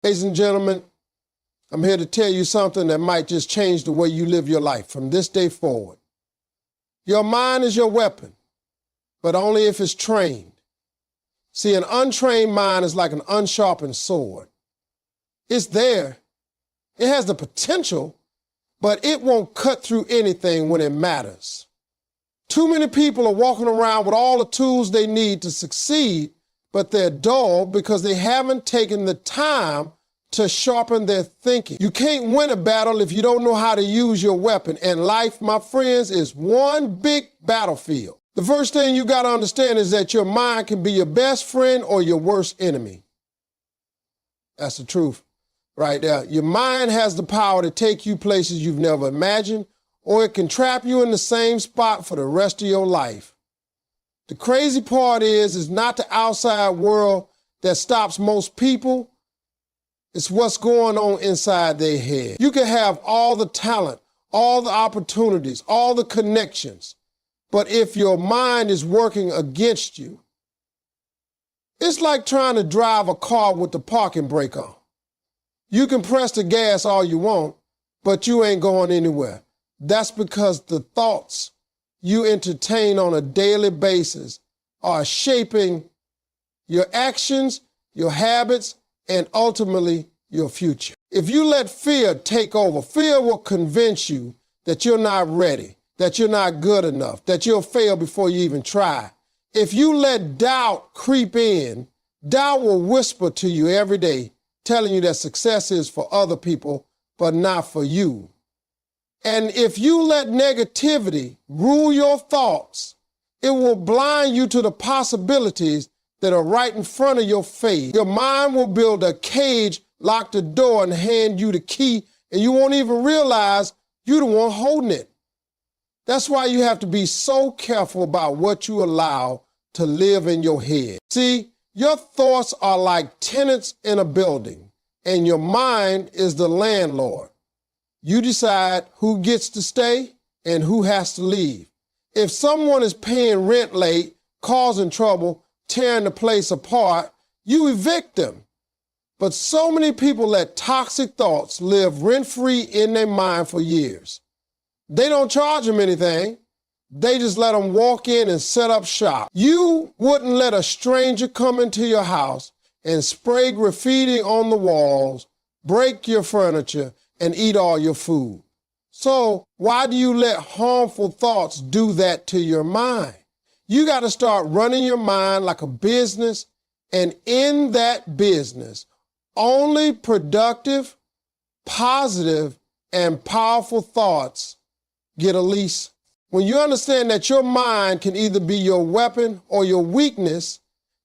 Ladies and gentlemen, I'm here to tell you something that might just change the way you live your life from this day forward. Your mind is your weapon, but only if it's trained. See, an untrained mind is like an unsharpened sword. It's there. It has the potential, but it won't cut through anything when it matters. Too many people are walking around with all the tools they need to succeed, but they're dull because they haven't taken the time to sharpen their thinking. You can't win a battle if you don't know how to use your weapon. And life, my friends, is one big battlefield. The first thing you got to understand is that your mind can be your best friend or your worst enemy. That's the truth right there. Your mind has the power to take you places you've never imagined, or it can trap you in the same spot for the rest of your life. The crazy part is not the outside world that stops most people. It's what's going on inside their head. You can have all the talent, all the opportunities, all the connections, but if your mind is working against you, it's like trying to drive a car with the parking brake on. You can press the gas all you want, but you ain't going anywhere. That's because the thoughts you entertain on a daily basis are shaping your actions, your habits, and ultimately your future. If you let fear take over, fear will convince you that you're not ready, that you're not good enough, that you'll fail before you even try. If you let doubt creep in, doubt will whisper to you every day, telling you that success is for other people, but not for you. And if you let negativity rule your thoughts, it will blind you to the possibilities that are right in front of your face. Your mind will build a cage, lock the door, and hand you the key, and you won't even realize you're the one holding it. That's why you have to be so careful about what you allow to live in your head. See, your thoughts are like tenants in a building, and your mind is the landlord. You decide who gets to stay and who has to leave. If someone is paying rent late, causing trouble, tearing the place apart, you evict them. But so many people let toxic thoughts live rent-free in their mind for years. They don't charge them anything. They just let them walk in and set up shop. You wouldn't let a stranger come into your house and spray graffiti on the walls, break your furniture, and eat all your food. So why do you let harmful thoughts do that to your mind? You got to start running your mind like a business, and in that business, only productive, positive, and powerful thoughts get a lease. When you understand that your mind can either be your weapon or your weakness,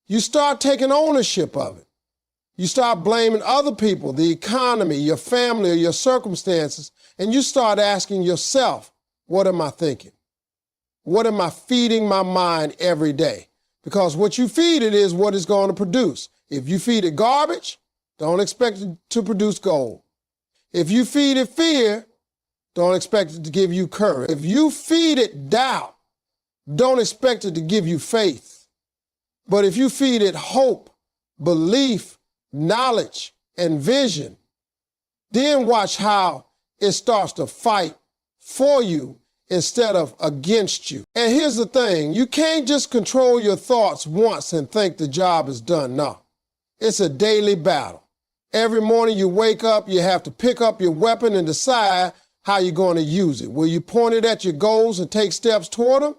you start taking ownership of it. You start blaming other people, the economy, your family, or your circumstances, and you start asking yourself, what am I thinking? What am I feeding my mind every day? Because what you feed it is what it's going to produce. If you feed it garbage, don't expect it to produce gold. If you feed it fear, don't expect it to give you courage. If you feed it doubt, don't expect it to give you faith. But if you feed it hope, belief, knowledge, and vision, then watch how it starts to fight for you instead of against you. And here's the thing, you can't just control your thoughts once and think the job is done. No, it's a daily battle. Every morning you wake up, you have to pick up your weapon and decide how you're going to use it. Will you point it at your goals and take steps toward them?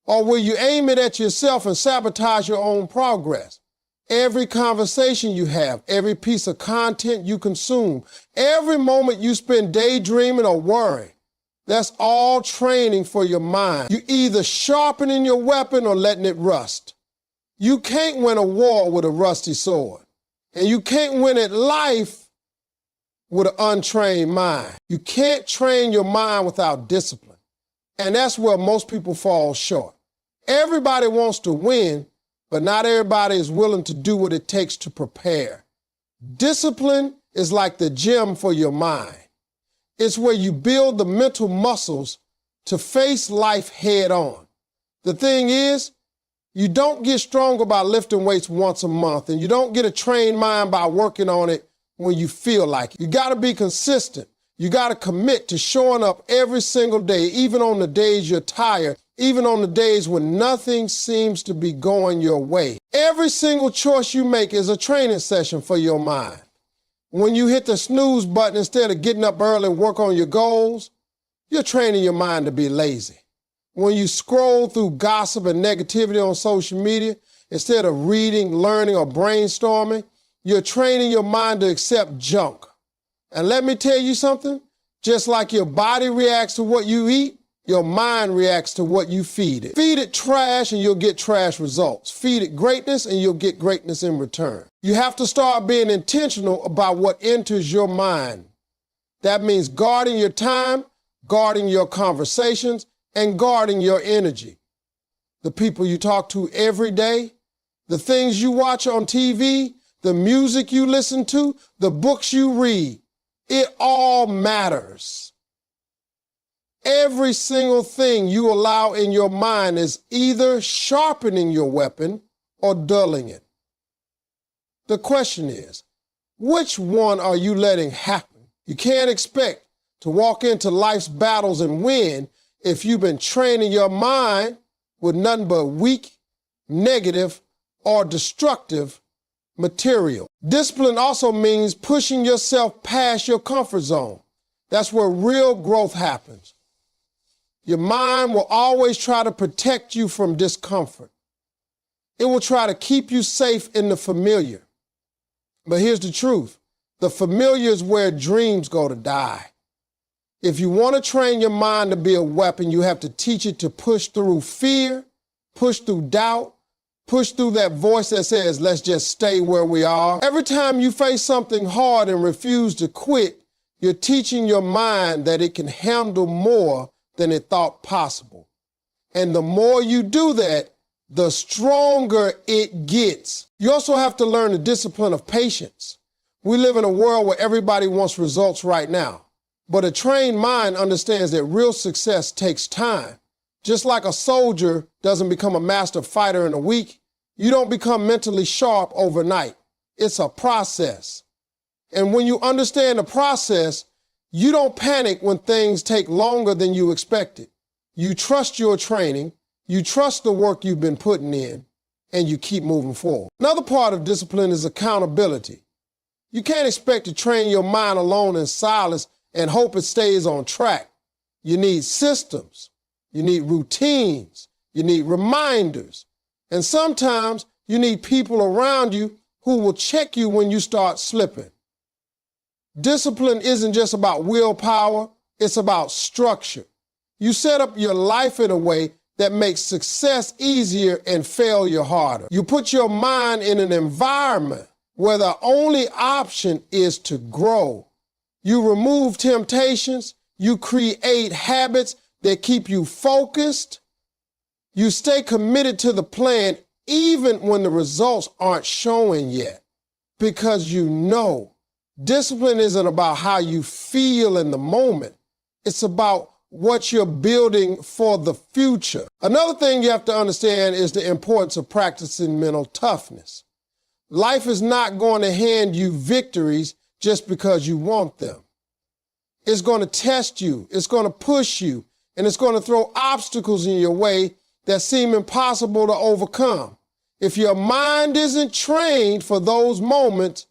Or will you aim it at yourself and sabotage your own progress? Every conversation you have, every piece of content you consume, every moment you spend daydreaming or worrying, that's all training for your mind. You're either sharpening your weapon or letting it rust. You can't win a war with a rusty sword. And you can't win at life with an untrained mind. You can't train your mind without discipline. And that's where most people fall short. Everybody wants to win, but not everybody is willing to do what it takes to prepare. Discipline is like the gym for your mind. It's where you build the mental muscles to face life head on. The thing is, you don't get stronger by lifting weights once a month, and you don't get a trained mind by working on it when you feel like it. You got to be consistent. You got to commit to showing up every single day, even on the days you're tired, even on the days when nothing seems to be going your way. Every single choice you make is a training session for your mind. When you hit the snooze button instead of getting up early and work on your goals, you're training your mind to be lazy. When you scroll through gossip and negativity on social media, instead of reading, learning, or brainstorming, you're training your mind to accept junk. And let me tell you something, just like your body reacts to what you eat, your mind reacts to what you feed it. Feed it trash and you'll get trash results. Feed it greatness and you'll get greatness in return. You have to start being intentional about what enters your mind. That means guarding your time, guarding your conversations, and guarding your energy. The people you talk to every day, the things you watch on TV, the music you listen to, the books you read, it all matters. Every single thing you allow in your mind is either sharpening your weapon or dulling it. The question is, which one are you letting happen? You can't expect to walk into life's battles and win if you've been training your mind with nothing but weak, negative, or destructive material. Discipline also means pushing yourself past your comfort zone. That's where real growth happens. Your mind will always try to protect you from discomfort. It will try to keep you safe in the familiar. But here's the truth. The familiar is where dreams go to die. If you want to train your mind to be a weapon, you have to teach it to push through fear, push through doubt, push through that voice that says, let's just stay where we are. Every time you face something hard and refuse to quit, you're teaching your mind that it can handle more than it thought possible. And the more you do that, the stronger it gets. You also have to learn the discipline of patience. We live in a world where everybody wants results right now. But a trained mind understands that real success takes time. Just like a soldier doesn't become a master fighter in a week, you don't become mentally sharp overnight. It's a process. And when you understand the process, you don't panic when things take longer than you expected. You trust your training, you trust the work you've been putting in, and you keep moving forward. Another part of discipline is accountability. You can't expect to train your mind alone in silence and hope it stays on track. You need systems. You need routines. You need reminders. And sometimes you need people around you who will check you when you start slipping. Discipline isn't just about willpower, it's about structure. You set up your life in a way that makes success easier and failure harder. You put your mind in an environment where the only option is to grow. You remove temptations, you create habits that keep you focused. You stay committed to the plan even when the results aren't showing yet, because you know discipline isn't about how you feel in the moment. It's about what you're building for the future. Another thing you have to understand is the importance of practicing mental toughness. Life is not going to hand you victories just because you want them. It's going to test you, it's going to push you, and it's going to throw obstacles in your way that seem impossible to overcome. If your mind isn't trained for those moments,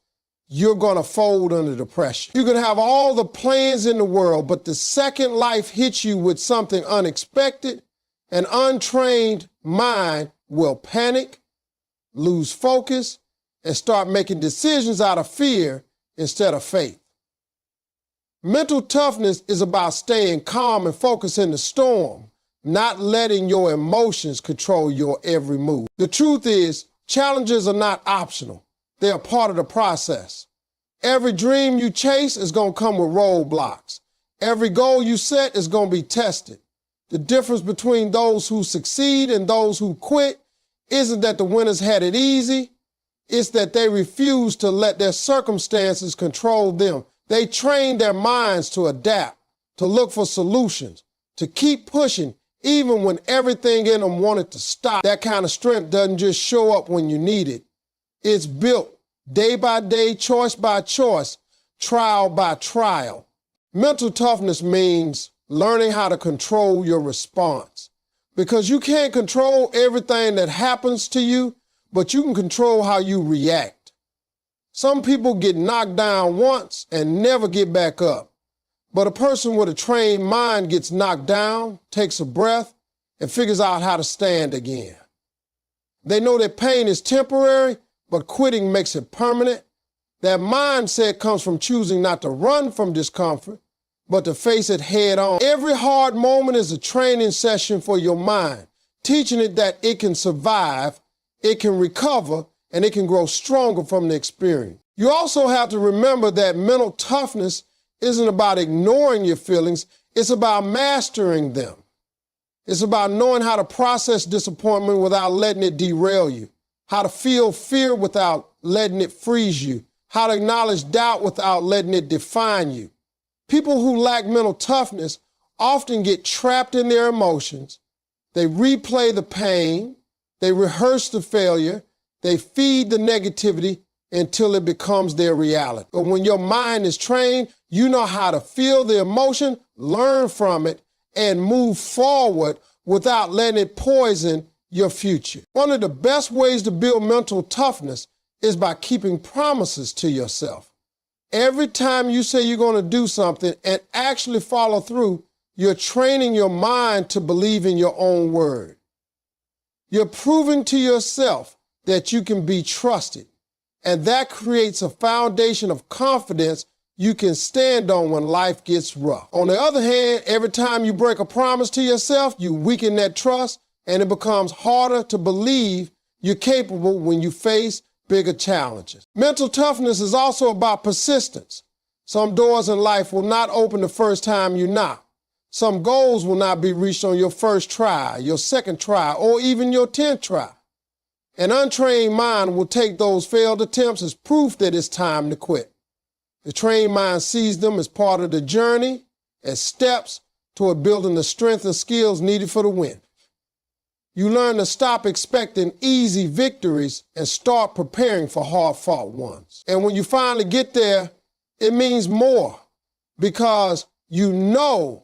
you're going to fold under the pressure. You can have all the plans in the world, but the second life hits you with something unexpected, an untrained mind will panic, lose focus, and start making decisions out of fear instead of faith. Mental toughness is about staying calm and focused in the storm, not letting your emotions control your every move. The truth is, challenges are not optional. They are part of the process. Every dream you chase is going to come with roadblocks. Every goal you set is going to be tested. The difference between those who succeed and those who quit isn't that the winners had it easy. It's that they refused to let their circumstances control them. They trained their minds to adapt, to look for solutions, to keep pushing even when everything in them wanted to stop. That kind of strength doesn't just show up when you need it. It's built day by day, choice by choice, trial by trial. Mental toughness means learning how to control your response, because you can't control everything that happens to you, but you can control how you react. Some people get knocked down once and never get back up, but a person with a trained mind gets knocked down, takes a breath, and figures out how to stand again. They know that pain is temporary, but quitting makes it permanent. That mindset comes from choosing not to run from discomfort, but to face it head on. Every hard moment is a training session for your mind, teaching it that it can survive, it can recover, and it can grow stronger from the experience. You also have to remember that mental toughness isn't about ignoring your feelings, it's about mastering them. It's about knowing how to process disappointment without letting it derail you, how to feel fear without letting it freeze you, how to acknowledge doubt without letting it define you. People who lack mental toughness often get trapped in their emotions. They replay the pain, they rehearse the failure, they feed the negativity until it becomes their reality. But when your mind is trained, you know how to feel the emotion, learn from it, and move forward without letting it poison your future. One of the best ways to build mental toughness is by keeping promises to yourself. Every time you say you're going to do something and actually follow through, you're training your mind to believe in your own word. You're proving to yourself that you can be trusted, and that creates a foundation of confidence you can stand on when life gets rough. On the other hand, every time you break a promise to yourself, you weaken that trust, and it becomes harder to believe you're capable when you face bigger challenges. Mental toughness is also about persistence. Some doors in life will not open the first time you knock. Some goals will not be reached on your first try, your second try, or even your 10th try. An untrained mind will take those failed attempts as proof that it's time to quit. The trained mind sees them as part of the journey, as steps toward building the strength and skills needed for the win. You learn to stop expecting easy victories and start preparing for hard-fought ones. And when you finally get there, it means more, because you know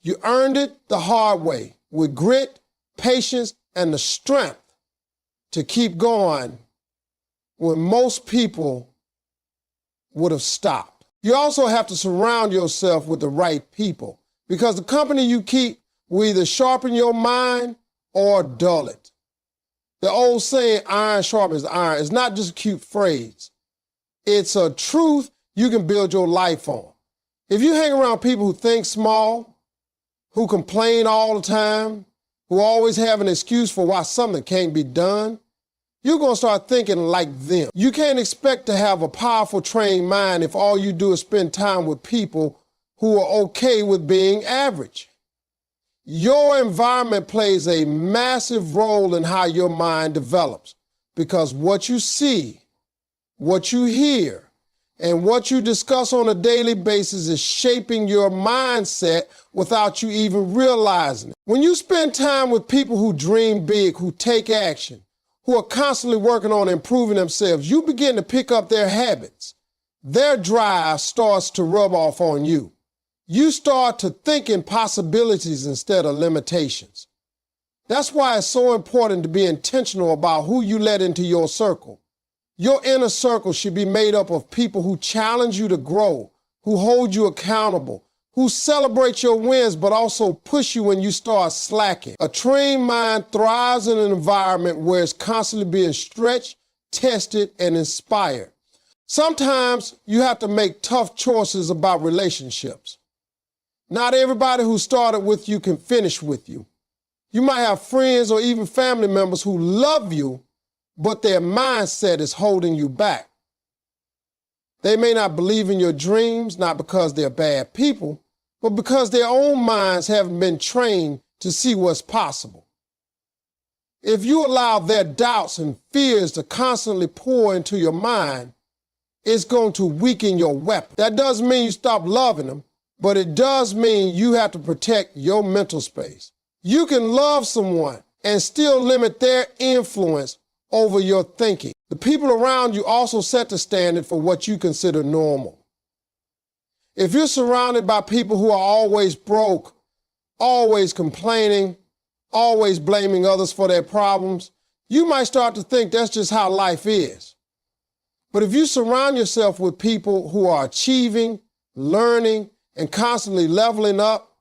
you earned it the hard way with grit, patience, and the strength to keep going when most people would have stopped. You also have to surround yourself with the right people, because the company you keep will either sharpen your mind or dull it. The old saying, iron sharpens iron, is not just a cute phrase. It's a truth you can build your life on. If you hang around people who think small, who complain all the time, who always have an excuse for why something can't be done, you're going to start thinking like them. You can't expect to have a powerful, trained mind if all you do is spend time with people who are okay with being average. Your environment plays a massive role in how your mind develops, because what you see, what you hear, and what you discuss on a daily basis is shaping your mindset without you even realizing it. When you spend time with people who dream big, who take action, who are constantly working on improving themselves, you begin to pick up their habits. Their drive starts to rub off on you. You start to think in possibilities instead of limitations. That's why it's so important to be intentional about who you let into your circle. Your inner circle should be made up of people who challenge you to grow, who hold you accountable, who celebrate your wins but also push you when you start slacking. A trained mind thrives in an environment where it's constantly being stretched, tested, and inspired. Sometimes you have to make tough choices about relationships. Not everybody who started with you can finish with you. You might have friends or even family members who love you, but their mindset is holding you back. They may not believe in your dreams, not because they're bad people, but because their own minds haven't been trained to see what's possible. If you allow their doubts and fears to constantly pour into your mind, it's going to weaken your weapon. That doesn't mean you stop loving them, but it does mean you have to protect your mental space. You can love someone and still limit their influence over your thinking. The people around you also set the standard for what you consider normal. If you're surrounded by people who are always broke, always complaining, always blaming others for their problems, you might start to think that's just how life is. But if you surround yourself with people who are achieving, learning, and constantly leveling up,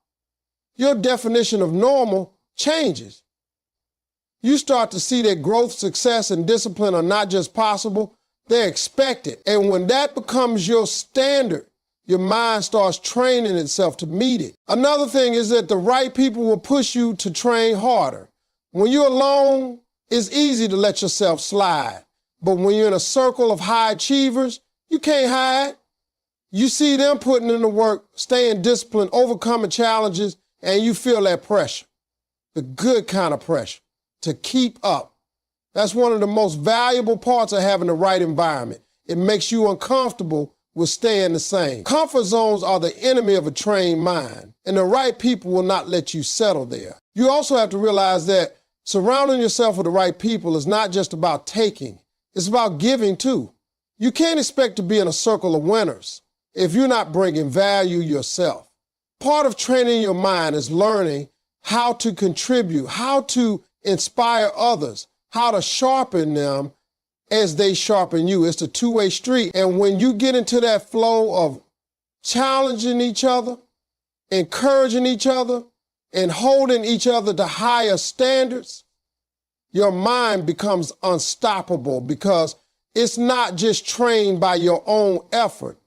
your definition of normal changes. You start to see that growth, success, and discipline are not just possible, they're expected. And when that becomes your standard, your mind starts training itself to meet it. Another thing is that the right people will push you to train harder. When you're alone, it's easy to let yourself slide. But when you're in a circle of high achievers, you can't hide. You see them putting in the work, staying disciplined, overcoming challenges, and you feel that pressure, the good kind of pressure, to keep up. That's one of the most valuable parts of having the right environment. It makes you uncomfortable with staying the same. Comfort zones are the enemy of a trained mind, and the right people will not let you settle there. You also have to realize that surrounding yourself with the right people is not just about taking, it's about giving too. You can't expect to be in a circle of winners if you're not bringing value yourself. Part of training your mind is learning how to contribute, how to inspire others, how to sharpen them as they sharpen you. It's a two-way street. And when you get into that flow of challenging each other, encouraging each other, and holding each other to higher standards, your mind becomes unstoppable because it's not just trained by your own effort.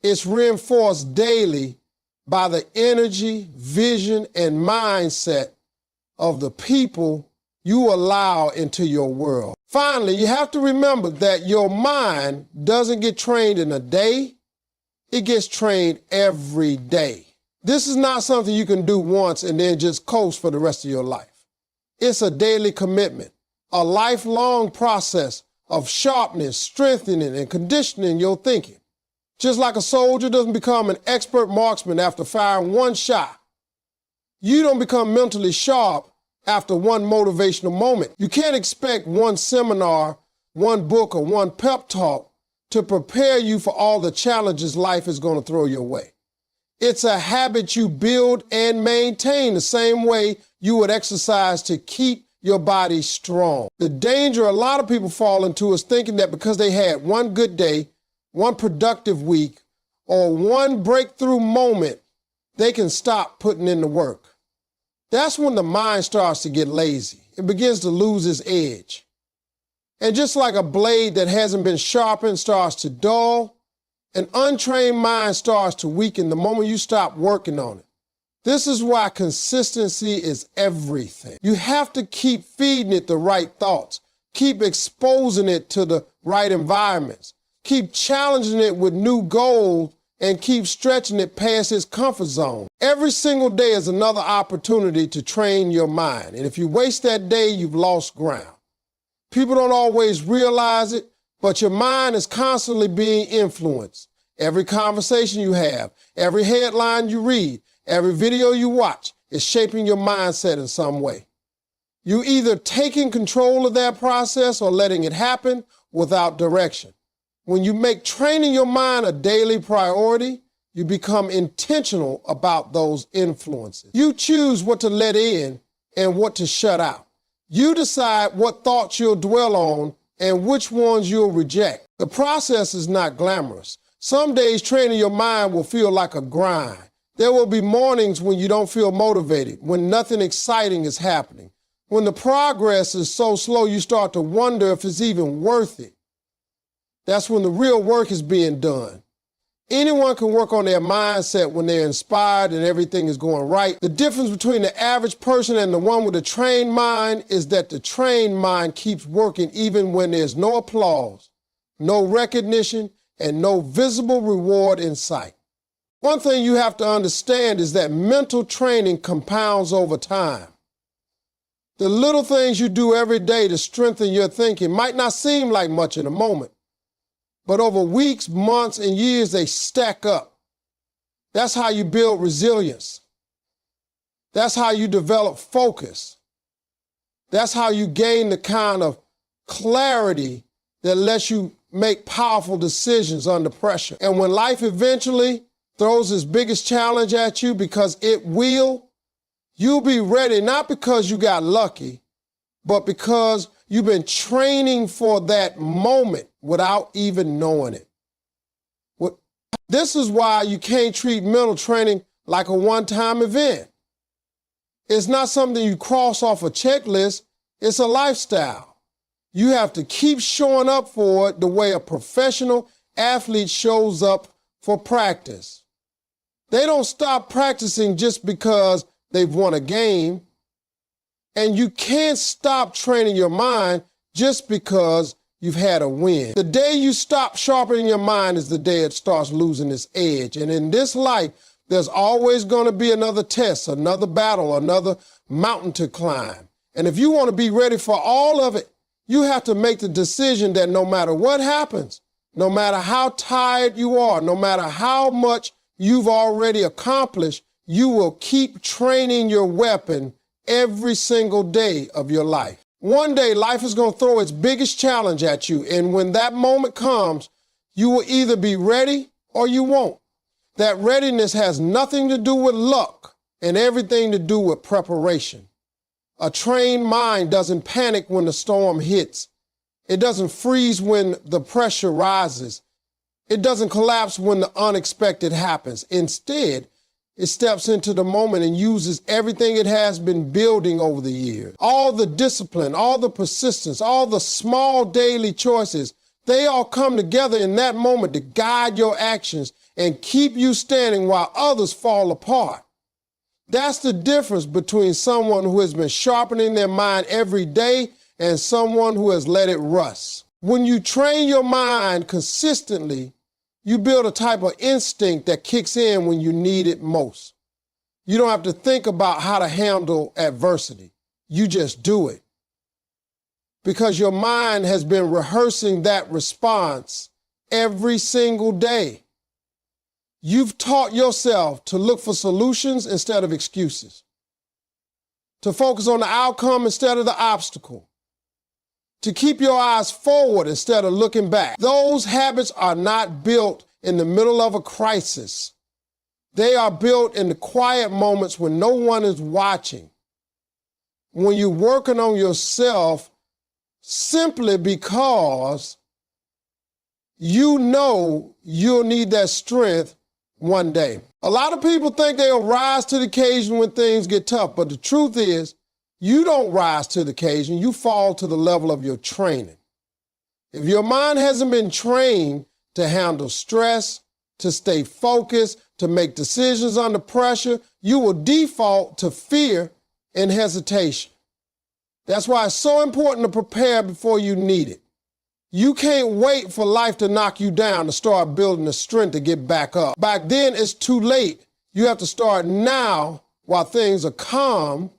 It's reinforced daily by the energy, vision, and mindset of the people you allow into your world. Finally, you have to remember that your mind doesn't get trained in a day, it gets trained every day. This is not something you can do once and then just coast for the rest of your life. It's a daily commitment, a lifelong process of sharpening, strengthening, and conditioning your thinking. Just like a soldier doesn't become an expert marksman after firing one shot, you don't become mentally sharp after one motivational moment. You can't expect one seminar, one book, or one pep talk to prepare you for all the challenges life is going to throw your way. It's a habit you build and maintain the same way you would exercise to keep your body strong. The danger a lot of people fall into is thinking that because they had one good day, one productive week, or one breakthrough moment, they can stop putting in the work. That's when the mind starts to get lazy. It begins to lose its edge. And just like a blade that hasn't been sharpened starts to dull, an untrained mind starts to weaken the moment you stop working on it. This is why consistency is everything. You have to keep feeding it the right thoughts, keep exposing it to the right environments, keep challenging it with new goals, and keep stretching it past its comfort zone. Every single day is another opportunity to train your mind. And if you waste that day, you've lost ground. People don't always realize it, but your mind is constantly being influenced. Every conversation you have, every headline you read, every video you watch is shaping your mindset in some way. You either taking control of that process or letting it happen without direction. When you make training your mind a daily priority, you become intentional about those influences. You choose what to let in and what to shut out. You decide what thoughts you'll dwell on and which ones you'll reject. The process is not glamorous. Some days training your mind will feel like a grind. There will be mornings when you don't feel motivated, when nothing exciting is happening, when the progress is so slow you start to wonder if it's even worth it. That's when the real work is being done. Anyone can work on their mindset when they're inspired and everything is going right. The difference between the average person and the one with a trained mind is that the trained mind keeps working even when there's no applause, no recognition, and no visible reward in sight. One thing you have to understand is that mental training compounds over time. The little things you do every day to strengthen your thinking might not seem like much in a moment, but over weeks, months, and years, they stack up. That's how you build resilience. That's how you develop focus. That's how you gain the kind of clarity that lets you make powerful decisions under pressure. And when life eventually throws its biggest challenge at you, because it will, you'll be ready, not because you got lucky, but because you've been training for that moment without even knowing it. This is why you can't treat mental training like a one-time event. It's not something you cross off a checklist. It's a lifestyle. You have to keep showing up for it the way a professional athlete shows up for practice. They don't stop practicing just because they've won a game. And you can't stop training your mind just because you've had a win. The day you stop sharpening your mind is the day it starts losing its edge. And in this life, there's always going to be another test, another battle, another mountain to climb. And if you want to be ready for all of it, you have to make the decision that no matter what happens, no matter how tired you are, no matter how much you've already accomplished, you will keep training your weapon every single day of your life. One day, life is going to throw its biggest challenge at you, and when that moment comes, you will either be ready or you won't. That readiness has nothing to do with luck and everything to do with preparation. A trained mind doesn't panic when the storm hits. It doesn't freeze when the pressure rises. It doesn't collapse when the unexpected happens. Instead, it steps into the moment and uses everything it has been building over the years. All the discipline, all the persistence, all the small daily choices, they all come together in that moment to guide your actions and keep you standing while others fall apart. That's the difference between someone who has been sharpening their mind every day and someone who has let it rust. When you train your mind consistently, you build a type of instinct that kicks in when you need it most. You don't have to think about how to handle adversity. You just do it. Because your mind has been rehearsing that response every single day. You've taught yourself to look for solutions instead of excuses, to focus on the outcome instead of the obstacle, to keep your eyes forward instead of looking back. Those habits are not built in the middle of a crisis. They are built in the quiet moments when no one is watching, when you're working on yourself simply because you know you'll need that strength one day. A lot of people think they'll rise to the occasion when things get tough, but the truth is, you don't rise to the occasion, you fall to the level of your training. If your mind hasn't been trained to handle stress, to stay focused, to make decisions under pressure, you will default to fear and hesitation. That's why it's so important to prepare before you need it. You can't wait for life to knock you down to start building the strength to get back up. Back then, it's too late. You have to start now while things are calm,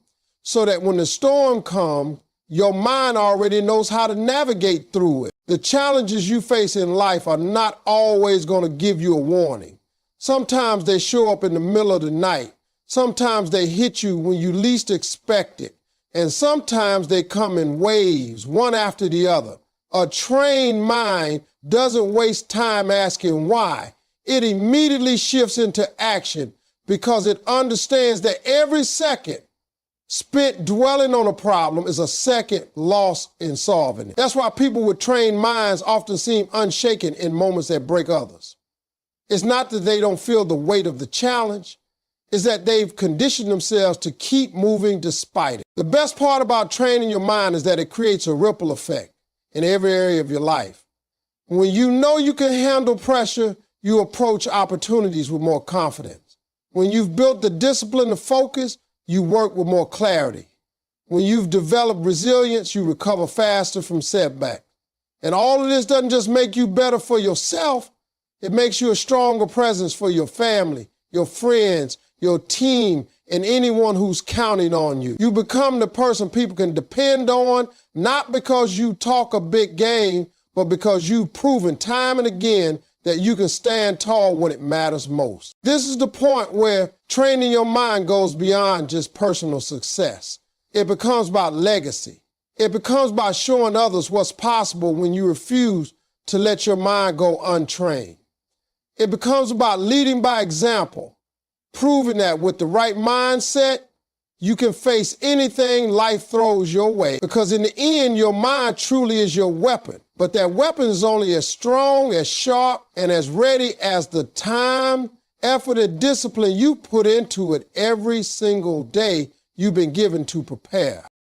so that when the storm comes, your mind already knows how to navigate through it. The challenges you face in life are not always going to give you a warning. Sometimes they show up in the middle of the night. Sometimes they hit you when you least expect it. And sometimes they come in waves, one after the other. A trained mind doesn't waste time asking why. It immediately shifts into action because it understands that every second spent dwelling on a problem is a second lost in solving it. That's why people with trained minds often seem unshaken in moments that break others. It's not that they don't feel the weight of the challenge, it's that they've conditioned themselves to keep moving despite it. The best part about training your mind is that it creates a ripple effect in every area of your life. When you know you can handle pressure, you approach opportunities with more confidence. When you've built the discipline to focus, you work with more clarity. When you've developed resilience, you recover faster from setbacks. And all of this doesn't just make you better for yourself, it makes you a stronger presence for your family, your friends, your team, and anyone who's counting on you. You become the person people can depend on, not because you talk a big game, but because you've proven time and again that you can stand tall when it matters most. This is the point where training your mind goes beyond just personal success. It becomes about legacy. It becomes about showing others what's possible when you refuse to let your mind go untrained. It becomes about leading by example, proving that with the right mindset, you can face anything life throws your way. Because in the end, your mind truly is your weapon. But that weapon is only as strong, as sharp, and as ready as the time, effort, and discipline you put into it every single day you've been given to prepare.